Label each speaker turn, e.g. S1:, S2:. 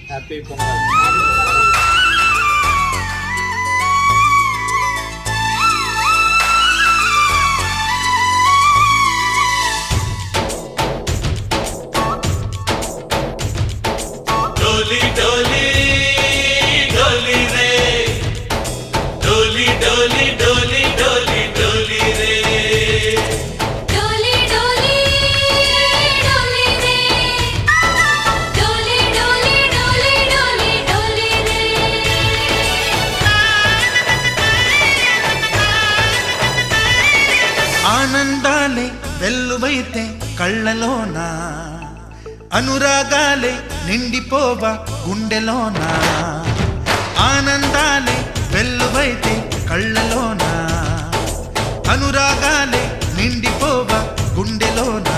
S1: Happy pongal.
S2: डोली डोली डोली रे डोली डोली डोली डोली डोली रे
S3: डोली डोली डोली रे डोली डोली डोली डोली डोली रे
S4: ఆనందాలే వెల్లువైతే కళ్ళలోన అనురాగాలే నిండిపోవా గుండెలోన ఆనందాలే వెల్లువైతే కళ్ళలోన అనురాగాలే నిండిపోవా గుండెలోన